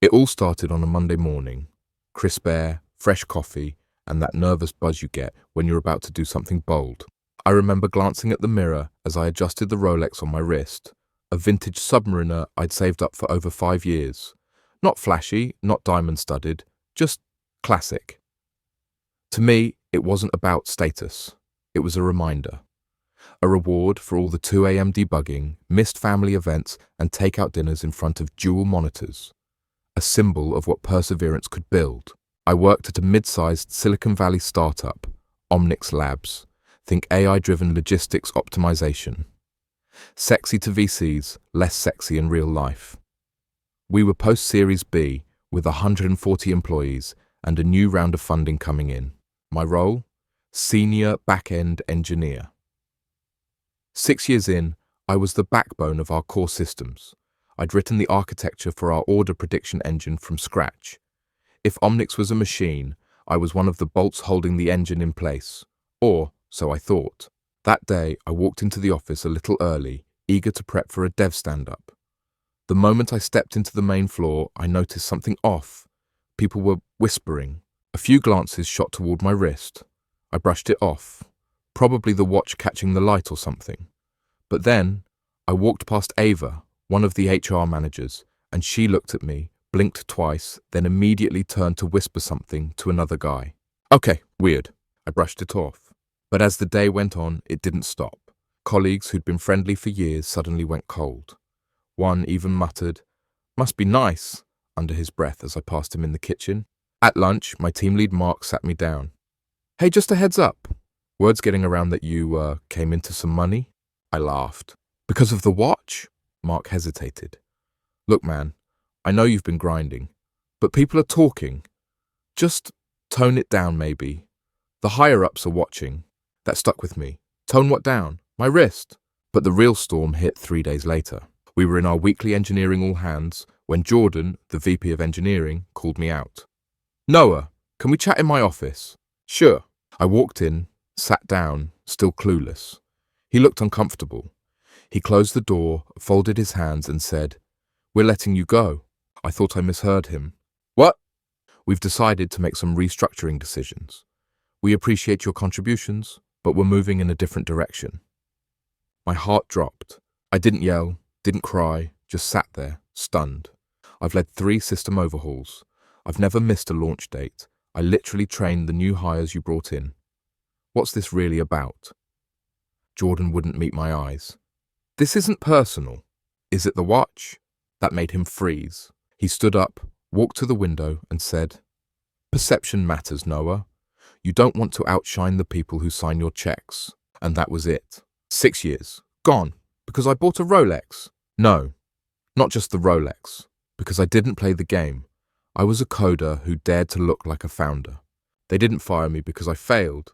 It all started on a Monday morning. Crisp air, fresh coffee, and that nervous buzz you get when you're about to do something bold. I remember glancing at the mirror as I adjusted the Rolex on my wrist, a vintage Submariner I'd saved up for over 5 years. Not flashy, not diamond-studded, just classic. To me, it wasn't about status. It was a reminder. A reward for all the 2 a.m. debugging, missed family events, and takeout dinners in front of dual monitors. A symbol of what perseverance could build. I worked at a mid-sized Silicon Valley startup, Omnix Labs. Think AI-driven logistics optimization. Sexy to VCs, less sexy in real life. We were post-Series B with 140 employees and a new round of funding coming in. My role? Senior back-end engineer. 6 years in, I was the backbone of our core systems. I'd written the architecture for our order prediction engine from scratch. If Omnix was a machine, I was one of the bolts holding the engine in place. Or, so I thought. That day, I walked into the office a little early, eager to prep for a dev stand-up. The moment I stepped into the main floor, I noticed something off. People were whispering. A few glances shot toward my wrist. I brushed it off. Probably the watch catching the light or something. But then, I walked past Ava, one of the HR managers, and she looked at me, blinked twice, then immediately turned to whisper something to another guy. Okay, weird. I brushed it off. But as the day went on, it didn't stop. Colleagues who'd been friendly for years suddenly went cold. One even muttered, "Must be nice," under his breath as I passed him in the kitchen. At lunch, my team lead Mark sat me down. "Hey, just a heads up. Word's getting around that you, came into some money?" I laughed. "Because of the watch?" Mark hesitated. "Look, man, I know you've been grinding, but people are talking. Just tone it down, maybe. The higher-ups are watching." That stuck with me. Tone what down? My wrist. But the real storm hit 3 days later. We were in our weekly engineering all-hands when Jordan, the VP of engineering, called me out. "Noah, can we chat in my office?" "Sure." I walked in, sat down, still clueless. He looked uncomfortable. He closed the door, folded his hands, and said, "We're letting you go." I thought I misheard him. "What?" "We've decided to make some restructuring decisions. We appreciate your contributions, but we're moving in a different direction." My heart dropped. I didn't yell, didn't cry, just sat there, stunned. I've led 3 system overhauls. I've never missed a launch date. I literally trained the new hires you brought in. What's this really about? Jordan wouldn't meet my eyes. "This isn't personal." "Is it the watch?" That made him freeze. He stood up, walked to the window, and said, "Perception matters, Noah. You don't want to outshine the people who sign your checks." And that was it. 6 years. Gone. Because I bought a Rolex. No, not just the Rolex. Because I didn't play the game. I was a coder who dared to look like a founder. They didn't fire me because I failed.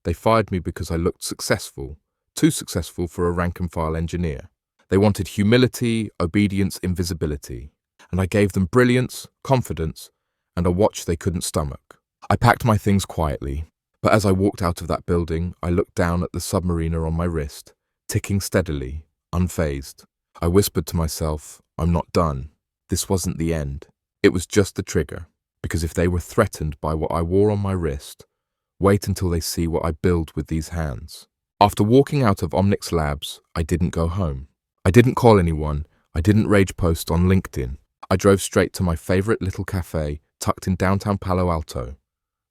They fired me because I looked successful. Too successful for a rank-and-file engineer. They wanted humility, obedience, invisibility. And I gave them brilliance, confidence, and a watch they couldn't stomach. I packed my things quietly, but as I walked out of that building, I looked down at the Submariner on my wrist, ticking steadily, unfazed. I whispered to myself, I'm not done. This wasn't the end. It was just the trigger, because if they were threatened by what I wore on my wrist, wait until they see what I build with these hands. After walking out of Omnix Labs, I didn't go home. I didn't call anyone. I didn't rage post on LinkedIn. I drove straight to my favorite little cafe tucked in downtown Palo Alto,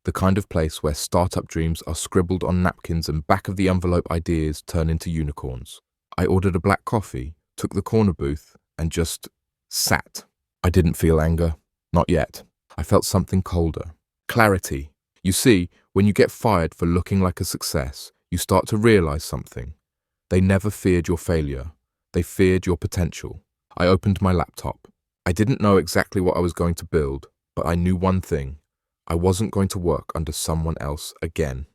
the kind of place where startup dreams are scribbled on napkins and back-of-the-envelope ideas turn into unicorns. I ordered a black coffee, took the corner booth, and just sat. I didn't feel anger. Not yet. I felt something colder. Clarity. You see, when you get fired for looking like a success, you start to realize something. They never feared your failure. They feared your potential. I opened my laptop. I didn't know exactly what I was going to build, but I knew one thing. I wasn't going to work under someone else again.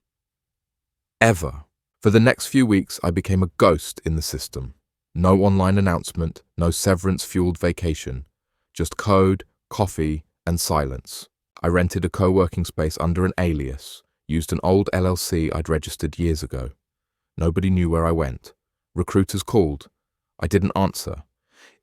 Ever. For the next few weeks, I became a ghost in the system. No online announcement, no severance-fueled vacation. Just code, coffee, and silence. I rented a co-working space under an alias, used an old LLC I'd registered years ago. Nobody knew where I went. Recruiters called. I didn't answer.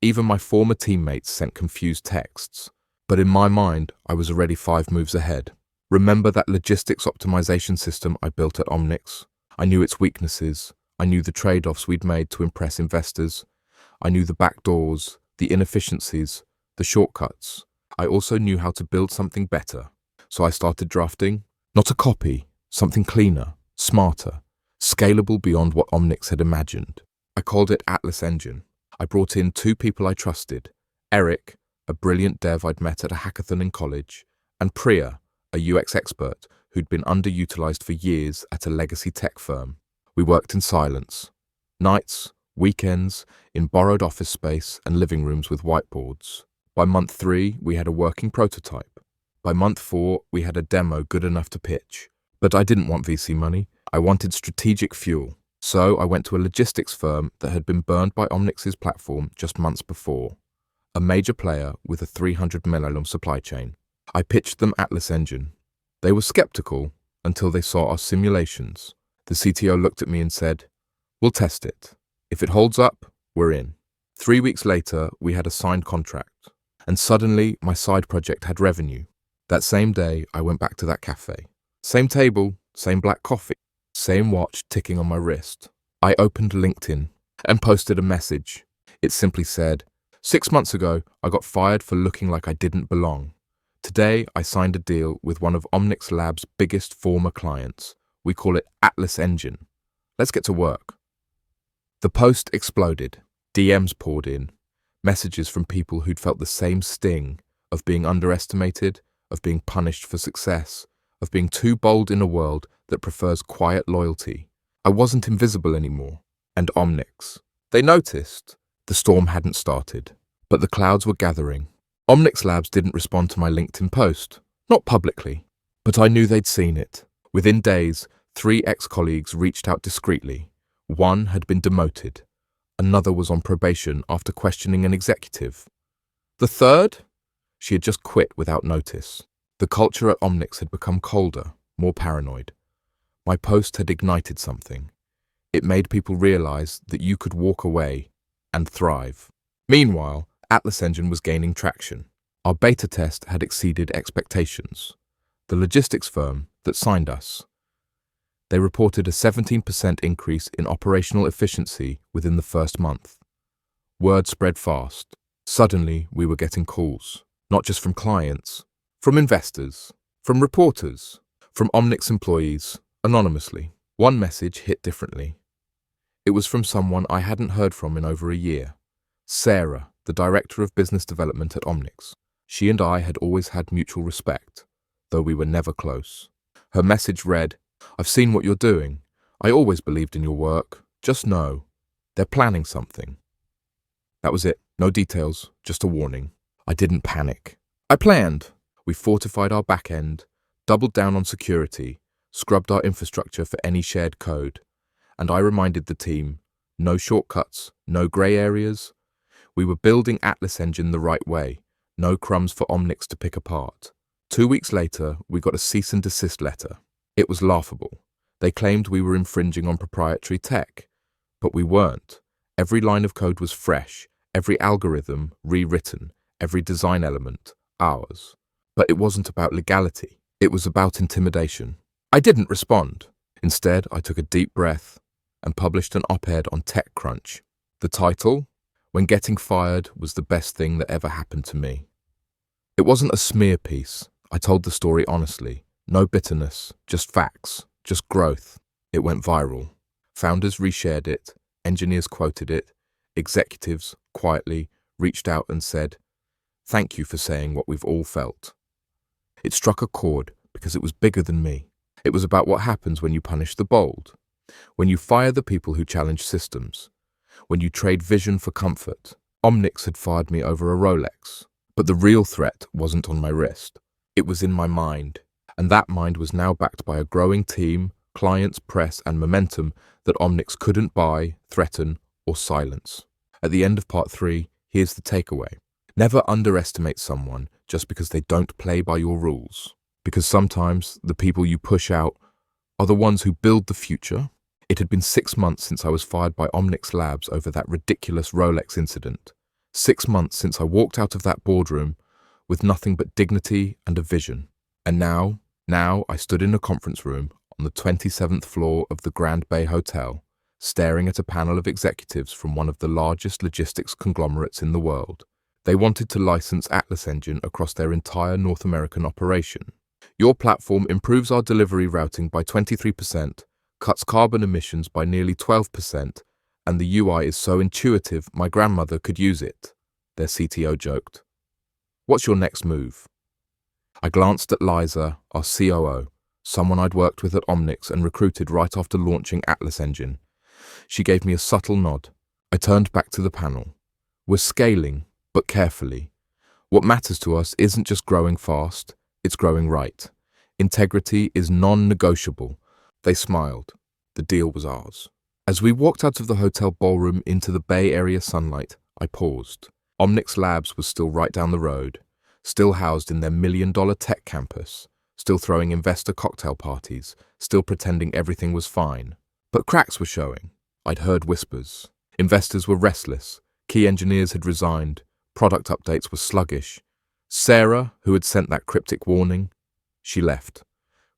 Even my former teammates sent confused texts. But in my mind, I was already 5 moves ahead. Remember that logistics optimization system I built at Omnix? I knew its weaknesses. I knew the trade-offs we'd made to impress investors. I knew the backdoors, the inefficiencies, the shortcuts. I also knew how to build something better. So I started drafting, not a copy, something cleaner, smarter, scalable beyond what Omnix had imagined. I called it Atlas Engine. I brought in 2 people I trusted, Eric, a brilliant dev I'd met at a hackathon in college, and Priya, a UX expert who'd been underutilized for years at a legacy tech firm. We worked in silence. Nights, weekends, in borrowed office space and living rooms with whiteboards. By month 3, we had a working prototype. By month 4, we had a demo good enough to pitch. But I didn't want VC money. I wanted strategic fuel. So I went to a logistics firm that had been burned by Omnix's platform just months before. A major player with a 300 million supply chain. I pitched them Atlas Engine. They were skeptical until they saw our simulations. The CTO looked at me and said, "We'll test it. If it holds up, we're in." 3 weeks later, we had a signed contract. And suddenly, my side project had revenue. That same day, I went back to that cafe. Same table, same black coffee, same watch ticking on my wrist. I opened LinkedIn and posted a message. It simply said, "6 months ago, I got fired for looking like I didn't belong. Today, I signed a deal with one of Omnix Lab's biggest former clients. We call it Atlas Engine. Let's get to work." The post exploded. DMs poured in. Messages from people who'd felt the same sting of being underestimated, of being punished for success, of being too bold in a world that prefers quiet loyalty. I wasn't invisible anymore. And Omnix. They noticed. The storm hadn't started, but the clouds were gathering. Omnix Labs didn't respond to my LinkedIn post. Not publicly. But I knew they'd seen it. Within days, 3 ex-colleagues reached out discreetly. One had been demoted. Another was on probation after questioning an executive. The third? She had just quit without notice. The culture at Omnix had become colder, more paranoid. My post had ignited something. It made people realize that you could walk away and thrive. Meanwhile, Atlas Engine was gaining traction. Our beta test had exceeded expectations. The logistics firm that signed us. They reported a 17% increase in operational efficiency within the first month. Word spread fast. Suddenly, we were getting calls, not just from clients, from investors, from reporters, from Omnix employees, anonymously. One message hit differently. It was from someone I hadn't heard from in over a year. Sarah, the director of business development at Omnix. She and I had always had mutual respect, though we were never close. Her message read, "I've seen what you're doing. I always believed in your work. Just know, they're planning something." That was it. No details, just a warning. I didn't panic. I planned. We fortified our back end, doubled down on security, scrubbed our infrastructure for any shared code. And I reminded the team, no shortcuts, no grey areas. We were building Atlas Engine the right way, no crumbs for Omnix to pick apart. 2 weeks later, we got a cease and desist letter. It was laughable. They claimed we were infringing on proprietary tech, but we weren't. Every line of code was fresh, every algorithm rewritten, every design element ours. But it wasn't about legality. It was about intimidation. I didn't respond. Instead, I took a deep breath and published an op-ed on TechCrunch. The title, "When Getting Fired Was the Best Thing That Ever Happened to Me." It wasn't a smear piece. I told the story honestly. No bitterness, just facts, just growth. It went viral. Founders reshared it, engineers quoted it, executives, quietly, reached out and said, "Thank you for saying what we've all felt." It struck a chord because it was bigger than me. It was about what happens when you punish the bold, when you fire the people who challenge systems, when you trade vision for comfort. Omnix had fired me over a Rolex, but the real threat wasn't on my wrist. It was in my mind. And that mind was now backed by a growing team, clients, press, and momentum that Omnix couldn't buy, threaten, or silence. At the end of part 3, here's the takeaway. Never underestimate someone just because they don't play by your rules. Because sometimes the people you push out are the ones who build the future. It had been 6 months since I was fired by Omnix Labs over that ridiculous Rolex incident. 6 months since I walked out of that boardroom with nothing but dignity and a vision. And now I stood in a conference room on the 27th floor of the Grand Bay Hotel, staring at a panel of executives from one of the largest logistics conglomerates in the world. They wanted to license Atlas Engine across their entire North American operation. Your platform improves our delivery routing by 23%, cuts carbon emissions by nearly 12%, and the UI is so intuitive my grandmother could use it, their CTO joked. What's your next move? I glanced at Liza, our COO, someone I'd worked with at Omnix and recruited right after launching Atlas Engine. She gave me a subtle nod. I turned back to the panel. We're scaling, but carefully. What matters to us isn't just growing fast, it's growing right. Integrity is non-negotiable. They smiled. The deal was ours. As we walked out of the hotel ballroom into the Bay Area sunlight, I paused. Omnix Labs was still right down the road, still housed in their million-dollar tech campus, still throwing investor cocktail parties, still pretending everything was fine. But cracks were showing. I'd heard whispers. Investors were restless. Key engineers had resigned. Product updates were sluggish. Sarah, who had sent that cryptic warning, she left.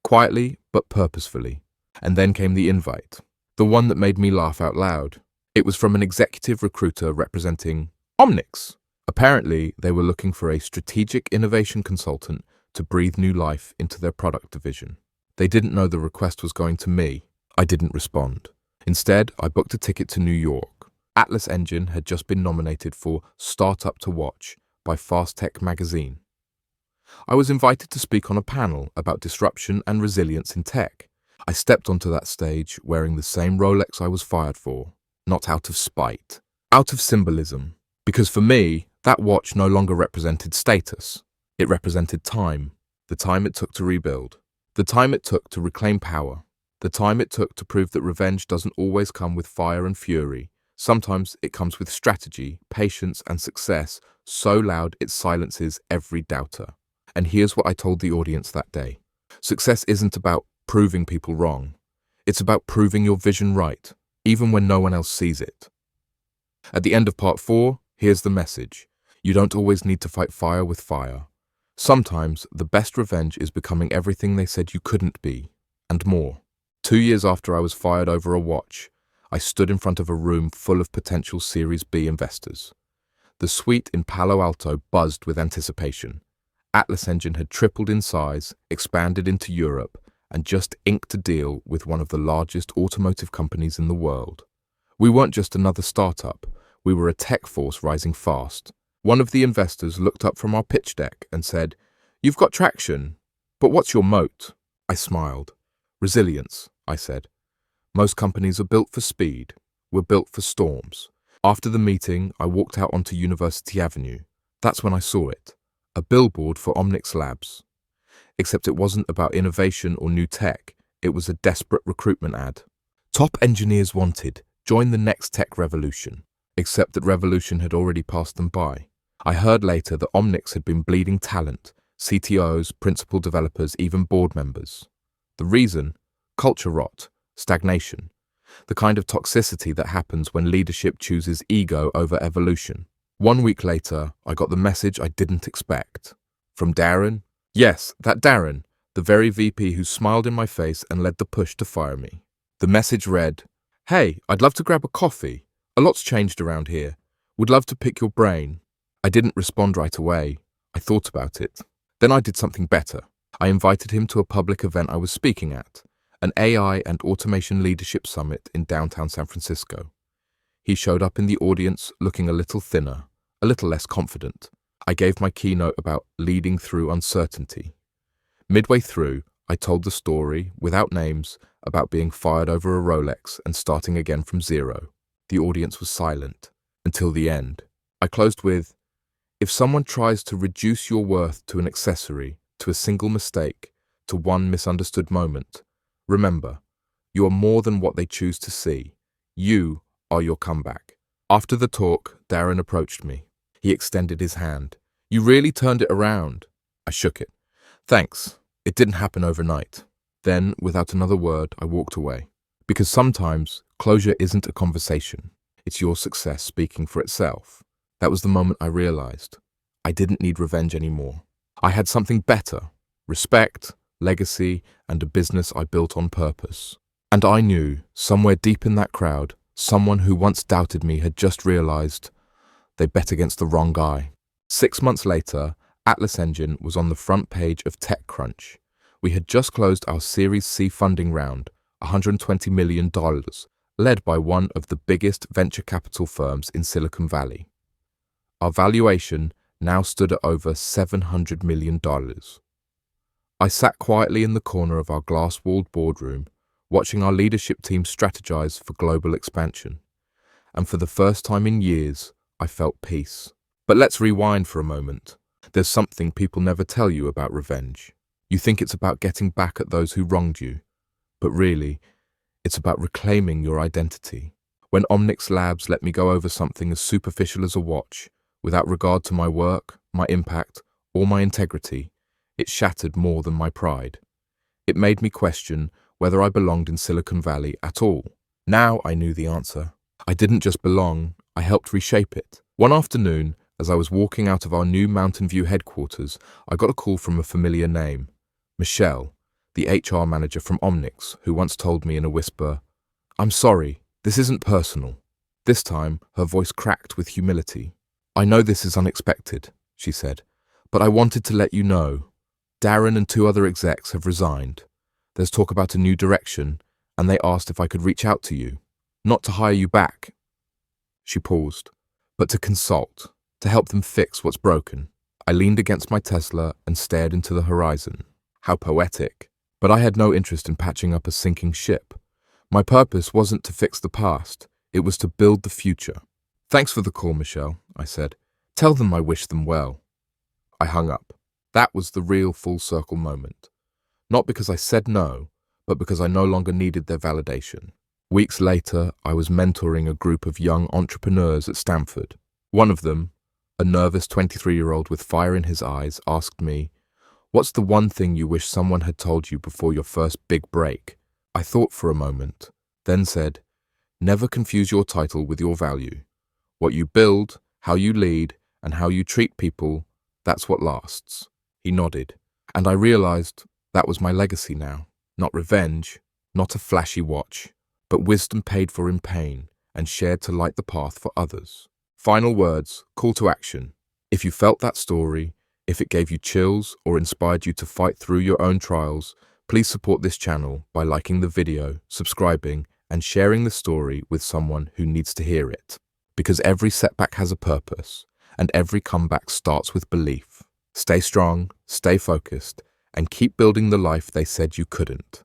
Quietly, but purposefully. And then came the invite. The one that made me laugh out loud. It was from an executive recruiter representing Omnix. Apparently, they were looking for a strategic innovation consultant to breathe new life into their product division. They didn't know the request was going to me. I didn't respond. Instead, I booked a ticket to New York. Atlas Engine had just been nominated for Startup to Watch by Fast Tech magazine. I was invited to speak on a panel about disruption and resilience in tech. I stepped onto that stage wearing the same Rolex I was fired for, not out of spite, out of symbolism. Because for me, that watch no longer represented status. It represented time, the time it took to rebuild, the time it took to reclaim power, the time it took to prove that revenge doesn't always come with fire and fury. Sometimes it comes with strategy, patience, and success so loud it silences every doubter. And here's what I told the audience that day. Success isn't about proving people wrong. It's about proving your vision right, even when no one else sees it. At the end of part 4, here's the message. You don't always need to fight fire with fire. Sometimes the best revenge is becoming everything they said you couldn't be, and more. 2 years after I was fired over a watch, I stood in front of a room full of potential Series B investors. The suite in Palo Alto buzzed with anticipation. Atlas Engine had tripled in size, expanded into Europe, and just inked a deal with one of the largest automotive companies in the world. We weren't just another startup, we were a tech force rising fast. One of the investors looked up from our pitch deck and said, "You've got traction, but what's your moat?" I smiled. "Resilience," I said. "Most companies are built for speed. We're built for storms." After the meeting, I walked out onto University Avenue. That's when I saw it. A billboard for Omnix Labs. Except it wasn't about innovation or new tech. It was a desperate recruitment ad. Top engineers wanted, join the next tech revolution. Except that revolution had already passed them by. I heard later that Omnix had been bleeding talent, CTOs, principal developers, even board members. The reason? Culture rot, stagnation. The kind of toxicity that happens when leadership chooses ego over evolution. 1 week later, I got the message I didn't expect. From Darren? Yes, that Darren, the very VP who smiled in my face and led the push to fire me. The message read, "Hey, I'd love to grab a coffee. A lot's changed around here. Would love to pick your brain." I didn't respond right away. I thought about it. Then I did something better. I invited him to a public event I was speaking at, an AI and Automation Leadership Summit in downtown San Francisco. He showed up in the audience looking a little thinner, a little less confident. I gave my keynote about leading through uncertainty. Midway through, I told the story, without names, about being fired over a Rolex and starting again from zero. The audience was silent, until the end. I closed with, "If someone tries to reduce your worth to an accessory, to a single mistake, to one misunderstood moment, remember, you are more than what they choose to see. You are your comeback." After the talk, Darren approached me. He extended his hand. "You really turned it around." I shook it. "Thanks. It didn't happen overnight." Then, without another word, I walked away. Because sometimes, closure isn't a conversation. It's your success speaking for itself. That was the moment I realized. I didn't need revenge anymore. I had something better: respect, legacy, and a business I built on purpose. And I knew, somewhere deep in that crowd, someone who once doubted me had just realized they bet against the wrong guy. 6 months later, Atlas Engine was on the front page of TechCrunch. We had just closed our Series C funding round, $120 million, led by one of the biggest venture capital firms in Silicon Valley. Our valuation now stood at over $700 million. I sat quietly in the corner of our glass-walled boardroom, watching our leadership team strategize for global expansion. And for the first time in years, I felt peace. But let's rewind for a moment. There's something people never tell you about revenge. You think it's about getting back at those who wronged you, but really, it's about reclaiming your identity. When Omnix Labs let me go over something as superficial as a watch, without regard to my work, my impact, or my integrity, it shattered more than my pride. It made me question whether I belonged in Silicon Valley at all. Now I knew the answer. I didn't just belong, I helped reshape it. One afternoon, as I was walking out of our new Mountain View headquarters, I got a call from a familiar name. Michelle, the HR manager from Omnix, who once told me in a whisper, "I'm sorry, this isn't personal." This time, her voice cracked with humility. "I know this is unexpected," she said, "but I wanted to let you know. Darren and 2 other execs have resigned. There's talk about a new direction, and they asked if I could reach out to you. Not to hire you back." She paused, "but to consult, to help them fix what's broken." I leaned against my Tesla and stared into the horizon. How poetic. But I had no interest in patching up a sinking ship. My purpose wasn't to fix the past, it was to build the future. "Thanks for the call, Michelle," I said. "Tell them I wish them well." I hung up. That was the real full circle moment. Not because I said no, but because I no longer needed their validation. Weeks later, I was mentoring a group of young entrepreneurs at Stanford. One of them, a nervous 23-year-old with fire in his eyes, asked me, "What's the one thing you wish someone had told you before your first big break?" I thought for a moment, then said, "Never confuse your title with your value. What you build, how you lead, and how you treat people, that's what lasts." He nodded, and I realized that was my legacy now. Not revenge, not a flashy watch, but wisdom paid for in pain and shared to light the path for others. Final words, call to action. If you felt that story, if it gave you chills or inspired you to fight through your own trials, please support this channel by liking the video, subscribing, and sharing the story with someone who needs to hear it. Because every setback has a purpose, and every comeback starts with belief. Stay strong, stay focused, and keep building the life they said you couldn't.